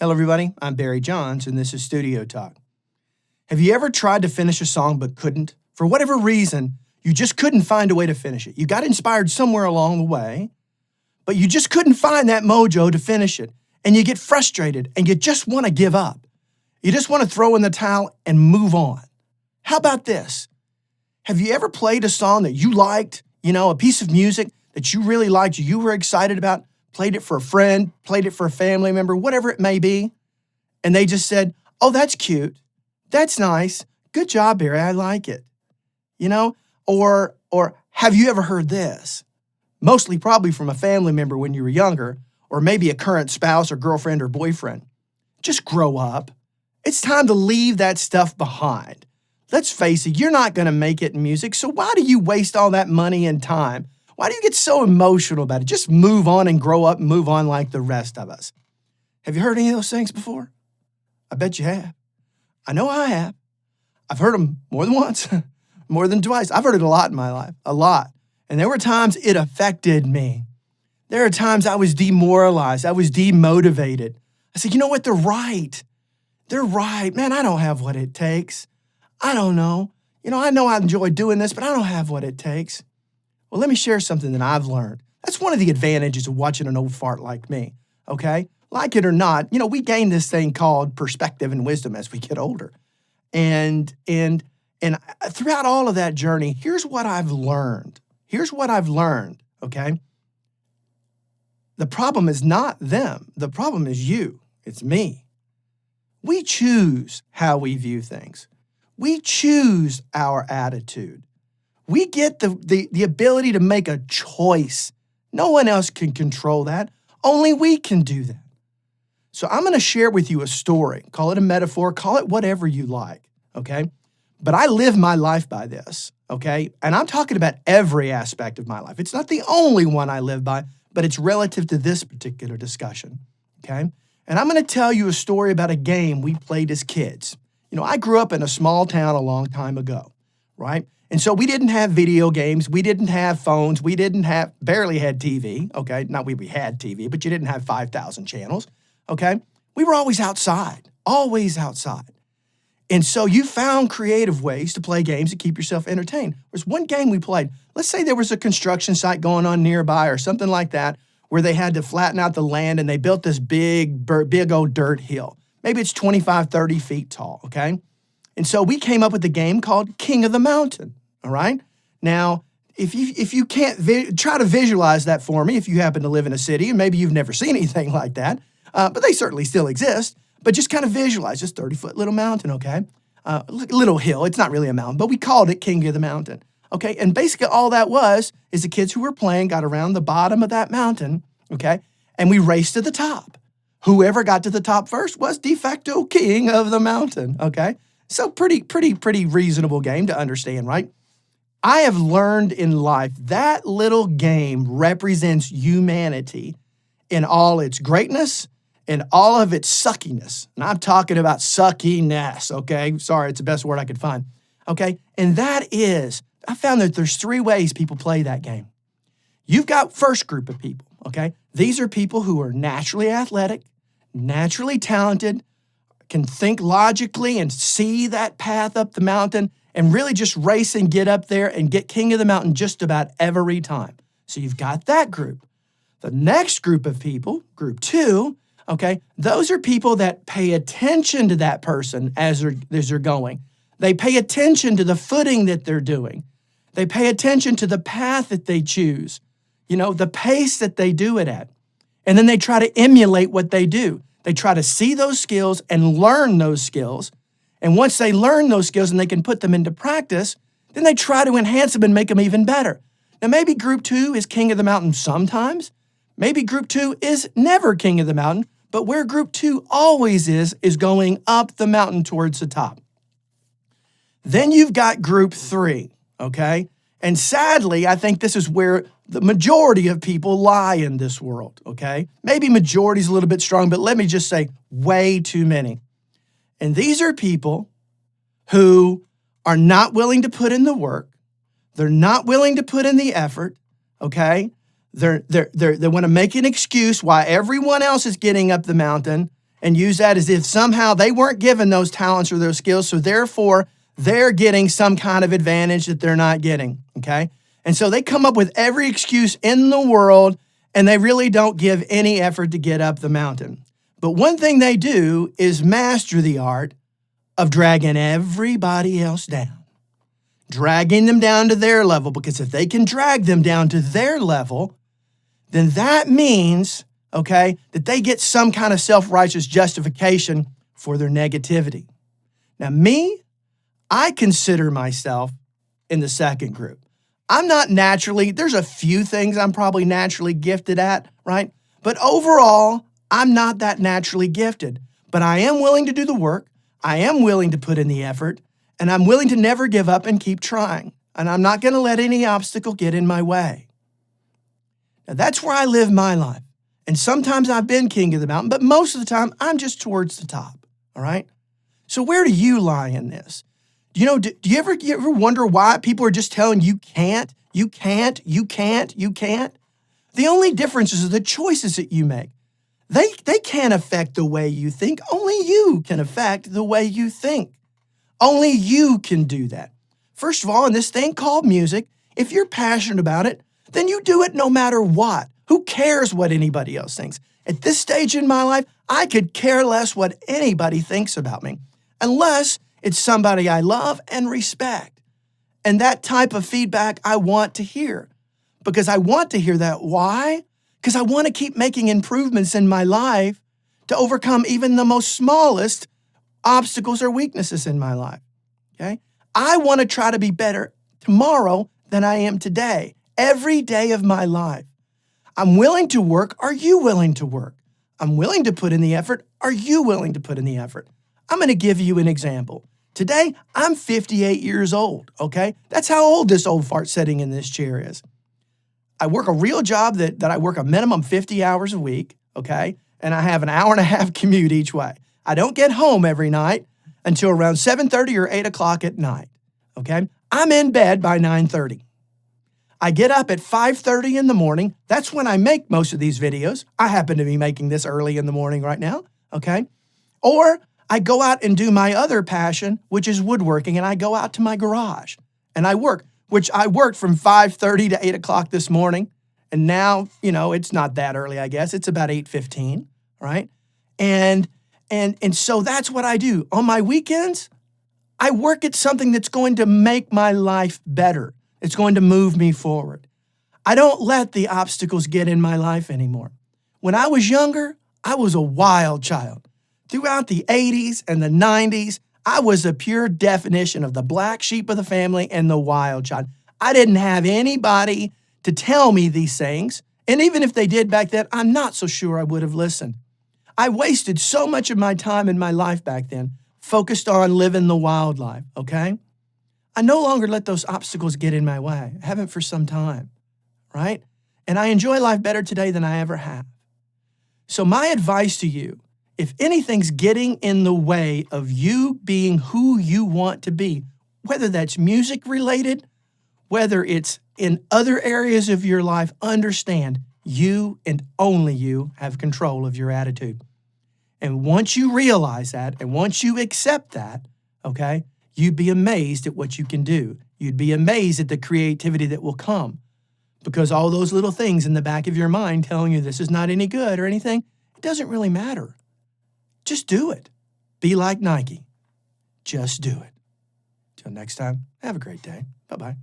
Hello, everybody. I'm Barry Johns, and this is Studio Talk. Have you ever tried to finish a song but couldn't? For whatever reason, you just couldn't find a way to finish it. You got inspired somewhere along the way, but you just couldn't find that mojo to finish it. And you get frustrated and you just want to give up. You just want to throw in the towel and move on. How about this? Have you ever played a song that you liked, a piece of music that you really liked, you were excited about, played it for a friend, played it for a family member, whatever it may be, and they just said, "Oh, that's cute. That's nice. Good job, Barry. I like it." Or have you ever heard this? Mostly probably from a family member when you were younger, or maybe a current spouse or girlfriend or boyfriend. Just grow up. It's time to leave that stuff behind. Let's face it, you're not going to make it in music, so why do you waste all that money and time? Why do you get so emotional about it? Just move on and grow up and move on like the rest of us. Have you heard any of those things before? I bet you have. I know I have. I've heard them more than once, more than twice. I've heard it a lot in my life, a lot. And there were times it affected me. There are times I was demoralized. I was demotivated. I said, you know what? They're right. They're right. Man, I don't have what it takes. I don't know. I know I enjoy doing this, but I don't have what it takes. Well, let me share something that I've learned. That's one of the advantages of watching an old fart like me, okay? Like it or not, we gain this thing called perspective and wisdom as we get older. And throughout all of that journey, here's what I've learned. Okay? The problem is not them. The problem is you. It's me. We choose how we view things. We choose our attitude. We get the ability to make a choice. No one else can control that. Only we can do that. So I'm going to share with you a story. Call it a metaphor. Call it whatever you like, okay? But I live my life by this, okay? And I'm talking about every aspect of my life. It's not the only one I live by, but it's relative to this particular discussion, okay? And I'm going to tell you a story about a game we played as kids. I grew up in a small town a long time ago, right? And so we didn't have video games. We didn't have phones. We barely had TV, okay? Not we had TV, but you didn't have 5,000 channels, okay? We were always outside. And so you found creative ways to play games to keep yourself entertained. There was one game we played. Let's say there was a construction site going on nearby or something like that where they had to flatten out the land and they built this big old dirt hill. Maybe it's 25, 30 feet tall, okay? And so we came up with a game called King of the Mountain, all right? Now, if you can't try to visualize that for me, if you happen to live in a city and maybe you've never seen anything like that, but they certainly still exist, but just kind of visualize this 30-foot little mountain, okay? Little hill. It's not really a mountain, but we called it King of the Mountain, okay? And basically all that was is the kids who were playing got around the bottom of that mountain, okay? And we raced to the top. Whoever got to the top first was de facto king of the mountain, okay? So pretty reasonable game to understand, right? I have learned in life that little game represents humanity in all its greatness and all of its suckiness. And I'm talking about suckiness, okay? Sorry, it's the best word I could find, okay? And that is, I found that there's 3 ways people play that game. You've got first group of people, okay? These are people who are naturally athletic, naturally talented, can think logically and see that path up the mountain and really just race and get up there and get king of the mountain just about every time. So you've got that group. The next group of people, group 2, okay, those are people that pay attention to that person as they're going. They pay attention to the footing that they're doing. They pay attention to the path that they choose, the pace that they do it at. And then they try to emulate what they do. They try to see those skills and learn those skills. And once they learn those skills and they can put them into practice, then they try to enhance them and make them even better. Now, maybe group 2 is king of the mountain sometimes. Maybe group 2 is never king of the mountain, but where group 2 always is going up the mountain towards the top. Then you've got group 3, okay? And sadly, I think this is where the majority of people lie in this world, okay? Maybe majority is a little bit strong, but let me just say way too many. And these are people who are not willing to put in the work. They're not willing to put in the effort, okay? They want to make an excuse why everyone else is getting up the mountain and use that as if somehow they weren't given those talents or those skills, so therefore they're getting some kind of advantage that they're not getting, okay? And so they come up with every excuse in the world, and they really don't give any effort to get up the mountain. But one thing they do is master the art of dragging everybody else down, dragging them down to their level, because if they can drag them down to their level, then that means, okay, that they get some kind of self-righteous justification for their negativity. Now, me, I consider myself in the second group. I'm not naturally, there's a few things I'm probably naturally gifted at, right? But overall, I'm not that naturally gifted. But I am willing to do the work. I am willing to put in the effort, and I'm willing to never give up and keep trying. And I'm not going to let any obstacle get in my way. Now, that's where I live my life. And sometimes I've been king of the mountain, but most of the time I'm just towards the top, all right? So where do you lie in this? Do you ever wonder why people are just telling you can't, you can't, you can't, you can't? The only difference is the choices that you make. They can't affect the way you think. Only you can affect the way you think. Only you can do that. First of all, in this thing called music, if you're passionate about it, then you do it no matter what. Who cares what anybody else thinks? At this stage in my life, I could care less what anybody thinks about me, unless it's somebody I love and respect. And that type of feedback I want to hear, because I want to hear that. Why? Because I want to keep making improvements in my life to overcome even the most smallest obstacles or weaknesses in my life, okay? I want to try to be better tomorrow than I am today, every day of my life. I'm willing to work. Are you willing to work? I'm willing to put in the effort. Are you willing to put in the effort? I'm going to give you an example. Today, I'm 58 years old, okay? That's how old this old fart sitting in this chair is. I work a real job that I work a minimum 50 hours a week, okay? And I have an hour and a half commute each way. I don't get home every night until around 7:30 or 8 o'clock at night, okay? I'm in bed by 9:30. I get up at 5:30 in the morning. That's when I make most of these videos. I happen to be making this early in the morning right now, okay? Or I go out and do my other passion, which is woodworking, and I go out to my garage and I work, which I worked from 5:30 to 8 o'clock this morning. And now, it's not that early, I guess. It's about 8:15, right? And so that's what I do. On my weekends, I work at something that's going to make my life better. It's going to move me forward. I don't let the obstacles get in my life anymore. When I was younger, I was a wild child. Throughout the 80s and the 90s, I was a pure definition of the black sheep of the family and the wild child. I didn't have anybody to tell me these things. And even if they did back then, I'm not so sure I would have listened. I wasted so much of my time in my life back then focused on living the wild life, okay? I no longer let those obstacles get in my way. I haven't for some time, right? And I enjoy life better today than I ever have. So my advice to you, if anything's getting in the way of you being who you want to be, whether that's music related, whether it's in other areas of your life, understand you and only you have control of your attitude. And once you realize that, and once you accept that, okay, you'd be amazed at what you can do. You'd be amazed at the creativity that will come, because all those little things in the back of your mind telling you this is not any good or anything, it doesn't really matter. Just do it. Be like Nike. Just do it. Till next time, have a great day. Bye-bye.